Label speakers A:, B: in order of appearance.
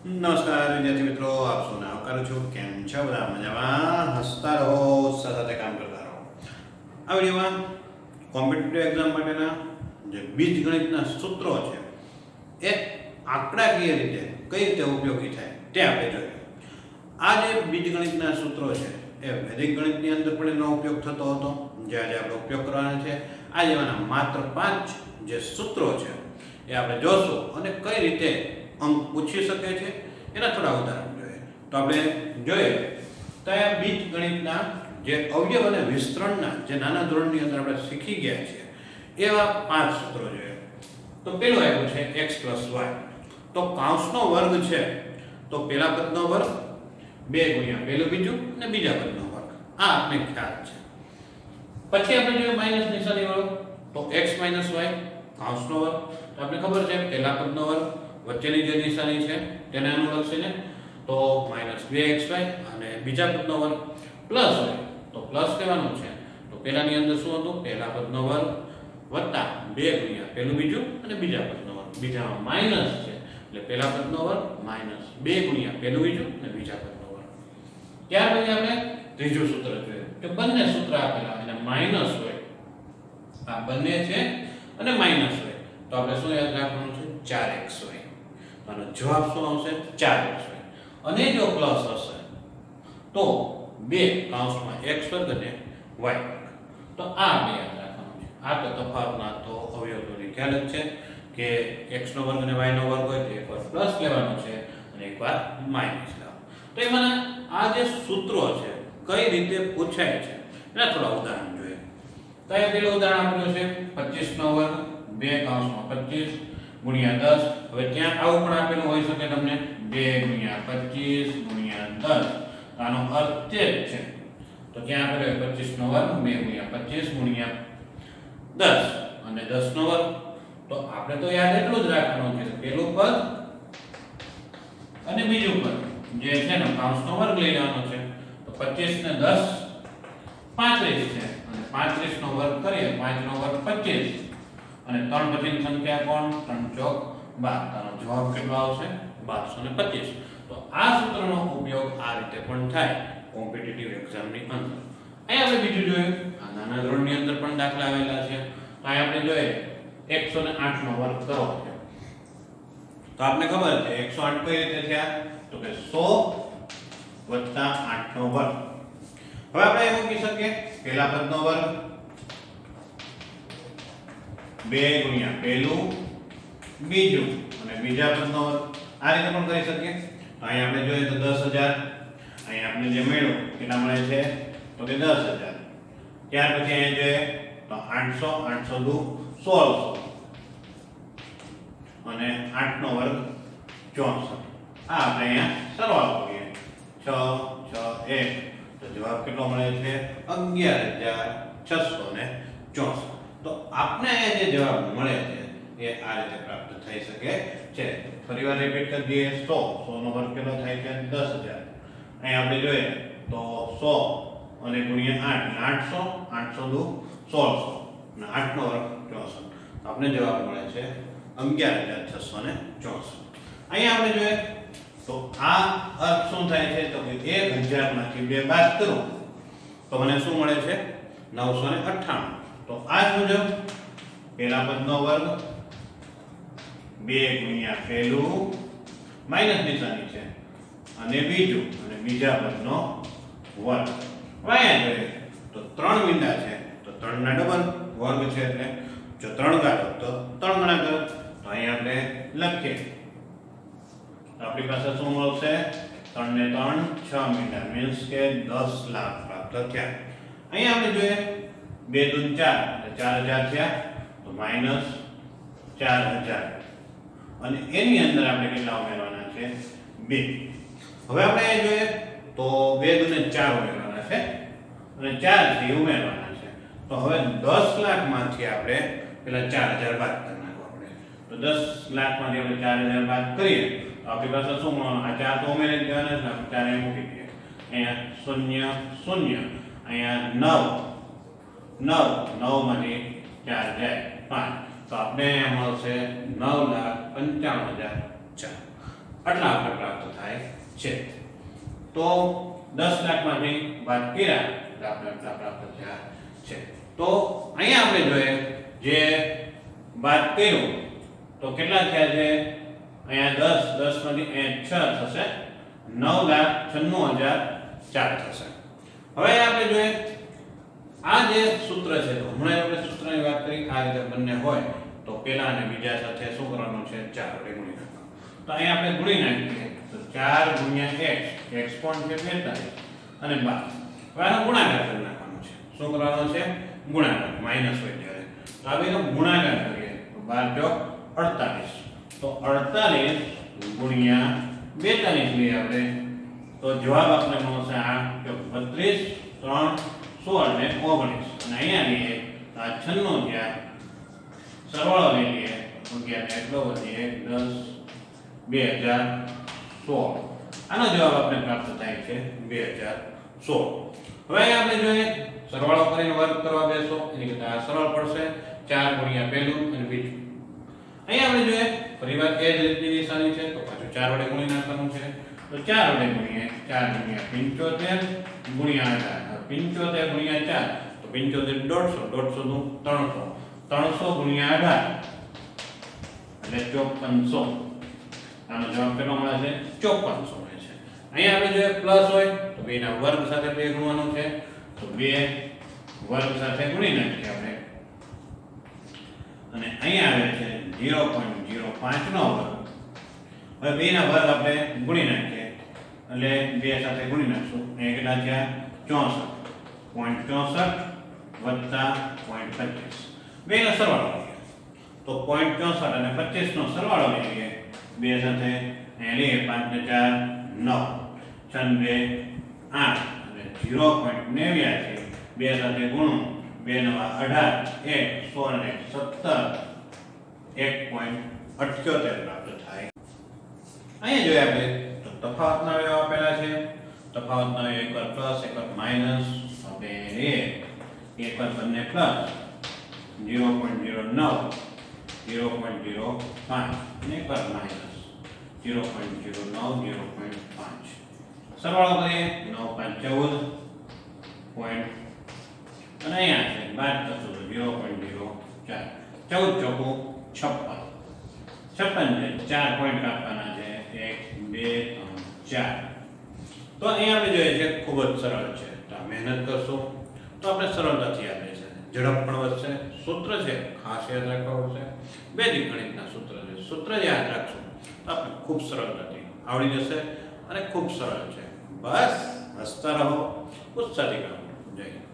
A: નમસ્કાર વિદ્યાર્થી મિત્રો, આપ સૌને આવકારું છું. કેમ છો બધા? મજામાં? હસતા રહો, સાથે કામ કરતા રહો. આ વિડીયોમાં કોમ્પિટિટિવ એક્ઝામ માટેના જે બીજગણિતના સૂત્રો છે એ આંકડાકીય રીતે કઈ રીતે ઉપયોગી થાય તે આપણે જોઈએ. આ જે બીજગણિતના સૂત્રો છે એ વૈદિક ગણિતની અંદર પણ એનો ઉપયોગ થતો હતો, જે આજે આપણે ઉપયોગ કરવાના છે. આ જેવાના માત્ર 5 જે સૂત્રો છે એ આપણે જોશું અને કઈ રીતે અંક પૂછી શકે છે એના થોડા ઉદાહરણ જોઈએ. તો આપણે જોઈએ તો આ બીજગણિતના જે અવયવ અને વિસ્તરણના જે નાના ધોરણની અંદર આપણે શીખી ગયા છીએ એવા 5 સૂત્રો જોઈએ. તો પેલું આવ્યું છે x + y. તો કૌંસનો વર્ગ છે તો પેલા પદનો વર્ગ 2 ગુણ્યા પેલું બીજું અને બીજા પદનો વર્ગ. આ આપણે ખ્યાલ છે. પછી આપણે જોઈએ માઈનસ નિશાની વાળો. તો x - y કૌંસનો વર્ગ. તો આપણે ખબર છે પેલા પદનો વર્ગ વચ્ચેની જે નિશાની છે તેને અનુલક્ષીને તો -2xy અને બીજા પદનો વર્ગ પ્લસ હોય તો પ્લસ કહેવાનું છે. તો પેલાની અંદર શું હતું? પેલા પદનો વર્ગ વત્તા 2 ગુણ્યા પેલું બીજું અને બીજા પદનો વર્ગ. બીજામાં માઈનસ છે એટલે પેલા પદનો વર્ગ -2 ગુણ્યા પેલું બીજું અને બીજા પદનો વર્ગ. ત્યાર પછી આપણે ત્રીજું સૂત્ર જોઈએ કે બંને સૂત્ર આપેલા અને માઈનસ હોય. આ બંને છે અને માઈનસ હોય તો આપણે શું યાદ રાખવાનું છે? 4xy. આનો જવાબ શું આવશે? 4xy. અને જો પ્લસ હશે તો 2 કૌંસમાં x વર્ગ અને y વર્ગ. તો આ બે યાદ રાખવાનું છે. આ તો તફાવતના તો અવયવોની ખ્યાલ જ છે કે x નો વર્ગ અને y નો વર્ગ હોય તો એકવાર પ્લસ લેવાનો છે અને એકવાર માઈનસ લેવાનો. તો એમાં આ જે સૂત્રો છે કઈ રીતે પૂછાય છે એના થોડા ઉદાહરણ જોઈએ. તો આ પેલું ઉદાહરણ આપ્યું છે 25 નો વર્ગ 2 કૌંસમાં 25 ગુણ્યા 10. હવે ત્યાં આવું પણ આપેલું હોઈ શકે તમને 2 ગુણ્યા 25 ગુણ્યા 10. આનો અર્થ તે જ છે. તો ત્યાં આપેલું 25 નો વર્ગ 2 ગુણ્યા 25 ગુણ્યા 10 અને 10 નો વર્ગ. તો આપણે તો યાદ એટલું જ રાખવાનું છે પેલું પદ અને બીજું પદ જે છે ને કૌંસનો વર્ગ લઈ લેવાનો છે. તો 25 ને 10 35 છે અને 35 નો વર્ગ કરીએ 5 નો વર્ગ 25 અને 3 પછીની સંખ્યા કોણ? 3 ચોક 12. આનો જવાબ કેટલો આવશે? 1225. તો આ સૂત્રનો ઉપયોગ આ રીતે પણ થાય કોમ્પિટિટિવ એક્ઝામની અંદર. અહીં આપણે બીજું જોઈએ. આ નાના ધોરણની અંદર પણ દાખલા આવેલા છે. તો અહીં આપણે જોઈએ 108 નો વર્ગ કરો છે. તો આપણે ખબર છે 108 કઈ રીતે થયા? તો કે 100 + 8 નો વર્ગ. હવે આપણે એમ કહી શકીએ પેલા પદનો વર્ગ 2 ગુણ્યા પેલું બીજું અને બીજા પદનો વર્ગ. આ રીતે પણ કરી શકીએ. તો અહીં આપણે જોઈએ તો 10000. અહીં આપણે જે મળ્યું કેટલા મળે છે? તો કે 10000. ત્યાર પછી અહીં જોઈએ તો 800 800 દુ 1600 અને 8 નો વર્ગ 64. આ આપણે અહીંયા સરવાળો કરીએ 6 6 1 તો જવાબ કેટલો મળે છે? 11664. તો આપણે અહીંયા જે જવાબ મળે છે એ આ રીતે પ્રાપ્ત થઈ શકે છે. ફરીવાર રિપીટ કરી દઈએ 100 100 નો વર્ગ કેટલો થાય છે? 10000. અહીં આપણે જોઈએ તો 100 અને ગુણ્યા 8 800 દુ 1600 અને 8 નો વર્ગ 64. આપણે જવાબ મળે છે 11664. અહીંયા આપણે જોઈએ તો આ અર્થ શું થાય છે? તો કે 1000 માંથી 2 બાદ કરું તો મને શું મળે છે? 998. તો આ મુજબ પેલા પદનો વર્ગ 2 ગુણ્યા પેલું માઈનસ નિશાની છે અને બીજું અને બીજા પદનો વર્ગ. અહીંયા જોઈએ તો 3 મીંડા છે તો 3 ના ડબલ વર્ગ છે એટલે જો 3 કાઢો તો 3 ગણા કરો. તો અહીંયા આપણે લખીએ તો આપણી પાસે શું મળશે? 3 ને 3 6 મીંડા મીન્સ કે 10 લાખ પ્રાપ્ત થયા. અહીંયા આપણે જોઈએ 2 દુ 4 એટલે 4000 થયા તો -4000 અને એની અંદર આપણે કેટલા ઉમેરવાના છે? 2. હવે આપણે એ જોઈએ તો 2 દુ 4 ઉમેરવાના છે અને 4 થી ઉમેરવાના છે. તો હવે 10 લાખ માંથી આપણે પેલા 4000 બાદ કરી નાખો. આપણે તો 10 લાખ માંથી આપણે 4000 બાદ કરીએ તો આપણી પાસે શું મળવાનું? આ 4 તો ઉમેરી દેવાના છે આપણે 4 અહીં મૂકી દઈએ. અહીંયા 0 0 અહીંયા 9 માંથી 4 જાય 5 તો આપણે મળશે 9,95,004. આટલા આપણે પ્રાપ્ત થાય છે. તો 10 લાખમાંથી બાદ કર્યા એટલે આપણે આટલા પ્રાપ્ત થયા છે. તો અહીંયા આપણે જોઈએ જે બાદ કર્યું તો કેટલા થયા છે? અહીંયા 10 માંથી અહીંયા 6 થશે, 9,96,004 થશે. હવે આપણે જોઈએ આ જે સૂત્ર છે તો હમણાં આપણે સૂત્રની વાત કરી આ રીતે બંને હોય તો પેલા અને બીજા સાથે શું કરવાનું છે? 4 વડે ગુણી નાખવાનું. તો અહીંયા આપણે ગુણી નાખીએ તો 4 ગુણ્યા x કોણ છે 45 અને 12. હવે આનો ગુણાકાર કરી નાખવાનો છે. શું કરવાનો છે? ગુણાકાર. માઈનસ હોય ત્યારે તો આ બેનો ગુણાકાર કરીએ તો 12 ચોક 48. તો 48 ગુણ્યા 42 લઈએ આપણે તો જવાબ આપણે મળશે આ 32 3 16 ને 19 અને અહીંયા લઈએ આ 96 જ્યાં સરવાળો લઈ લઈએ 11 ને એટલો વધીએ 10 2016. આનો જવાબ આપણે પ્રાપ્ત થાય છે 2016. હવે આપણે જોઈએ સરવાળો કરીને વર્ગ કરવા બેસો એની કરતા આ સરળ પડશે 4 ગુણ્યા પહેલું અને બીજું. અહીંયા આપણે જોઈએ ફરીવાર એ જ રીતની નિશાની છે તો પાછું 4 વડે ગુણી નાખવાનું છે. તો 4 વડે ગુણીએ 4 ગુણ્યા 75 ગુણ્યા 18 75 ગુણ્યા 4 તો 75 150 નું 300 300 ગુણ્યા 18 એટલે 5400. આનો જવાબ કેટલો મળે છે? 5400 મળે છે. અહીંયા આપણે જોઈએ પ્લસ હોય તો 2 ના વર્ગ સાથે 2 ગુણવાનું છે તો 2 વર્ગ સાથે ગુણી નાખીએ આપણે અને અહીંયા આવે છે 0.05 નો વર્ગ. હવે 2 ના વર્ગ આપણે ગુણી નાખીએ એટલે 2 સાથે ગુણી નાખશું. અહીંયા કેટલા થયા? 64.64 વત્તા 0.25. બેનો સરવાળો લઈએ તો 0.64 અને 25 નો સરવાળો લઈએ 2 સાથે અહીંયા લઈએ 5 ને 4 9 6 2 8 અને 0.89 2 સાથે ગુણો 2 નવા 18 1 16 ને 17 1.78 પ્રાપ્ત થાય. અહીંયા જોઈએ આપણે તો તફાવતના અવયવ આપેલા છે. તફાવતના અવયવ એકવાર પ્લસ એકવાર માઈનસ આપણે એકવાર બંને પ્લસ 0.09 0.05 અને એકવાર માઈનસ 0.09 0.5. સરવાળો કરીએ 9 5 14 પોઈન્ટ અને અહીંયા છે બાદ કરશું તો 0.04 14 ચોકું 56 56 છે 4 પોઈન્ટ આપવાના છે 1 2 3 4. તો અહીંયા આપણે જોઈએ છે ખૂબ જ સરળ છે તો મહેનત કરશું તો આપણે સરળતાથી યાદ રહેશે, ઝડપ પણ વધશે. સૂત્ર છે ખાસ યાદ રાખવા પડશે. વૈદિક ગણિતના સૂત્ર છે, સૂત્ર યાદ રાખશું તો આપણે ખૂબ સરળતાથી આવડી જશે અને ખૂબ સરળ છે. બસ હસતા રહો, ઉત્સાહથી કરો. જય હિન્દ.